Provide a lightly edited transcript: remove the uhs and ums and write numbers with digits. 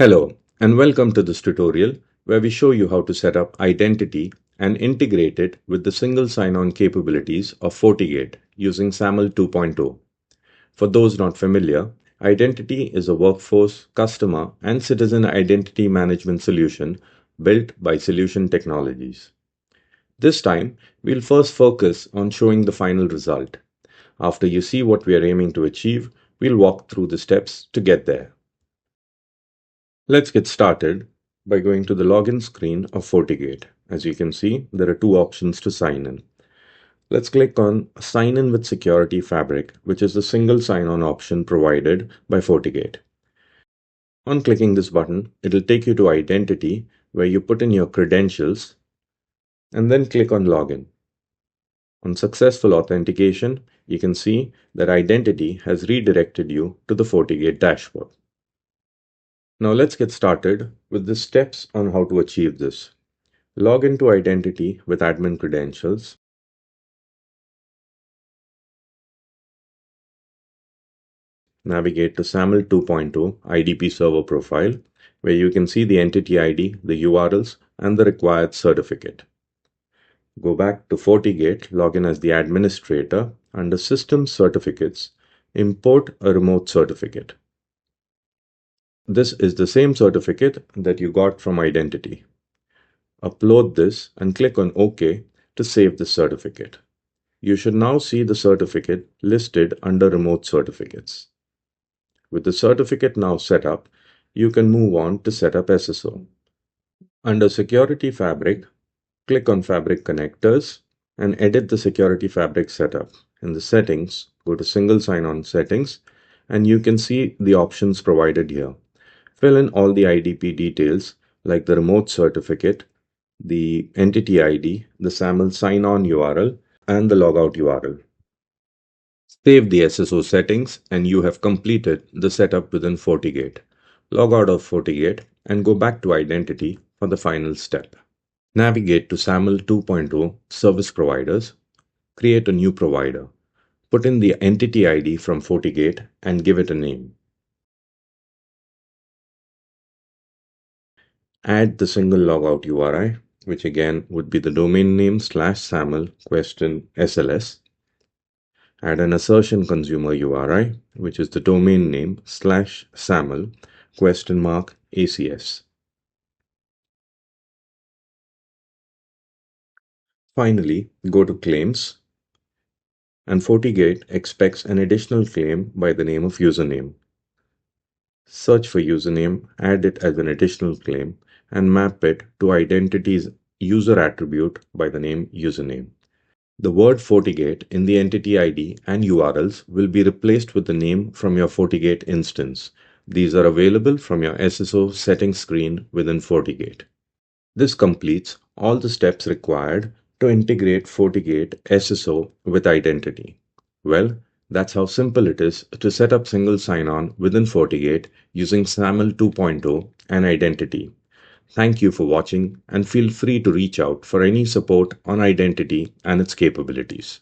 Hello, and welcome to this tutorial where we show you how to set up identity and integrate it with the single sign-on capabilities of Fortigate using SAML 2.0. For those not familiar, identity is a workforce, customer, and citizen identity management solution built by Celusion Technologies. This time, we'll first focus on showing the final result. After you see what we are aiming to achieve, we'll walk through the steps to get there. Let's get started by going to the login screen of Fortigate. As you can see, there are two options to sign in. Let's click on Sign in with Security Fabric, which is the single sign-on option provided by Fortigate. On clicking this button, it'll take you to Identity, where you put in your credentials, and then click on Login. On successful authentication, you can see that Identity has redirected you to the Fortigate dashboard. Now let's get started with the steps on how to achieve this. Log into Identity with admin credentials. Navigate to SAML 2.0 IDP server profile, where you can see the entity ID, the URLs, and the required certificate. Go back to Fortigate, log in as the administrator. Under System Certificates, import a remote certificate. This is the same certificate that you got from Identity. Upload this and click on OK to save the certificate. You should now see the certificate listed under Remote Certificates. With the certificate now set up, you can move on to set up SSO. Under Security Fabric, click on Fabric Connectors and edit the Security Fabric setup. In the Settings, go to Single Sign-On Settings and you can see the options provided here. Fill in all the IDP details like the remote certificate, the entity ID, the SAML sign-on URL, and the logout URL. Save the SSO settings and you have completed the setup within Fortigate. Log out of Fortigate and go back to Identity for the final step. Navigate to SAML 2.0 Service Providers. Create a new provider. Put in the entity ID from Fortigate and give it a name. Add the single logout URI, which again would be the domain name /SAML /SLS. Add an assertion consumer URI, which is the domain name /SAML $ACS. Finally, go to Claims, and Fortigate expects an additional claim by the name of username. Search for username, add it as an additional claim, and map it to Identity's user attribute by the name username. The word Fortigate in the entity ID and URLs will be replaced with the name from your Fortigate instance. These are available from your SSO settings screen within Fortigate. This completes all the steps required to integrate Fortigate SSO with Identity. Well, that's how simple it is to set up single sign-on within Fortigate using SAML 2.0 and Identity. Thank you for watching and feel free to reach out for any support on Identity and its capabilities.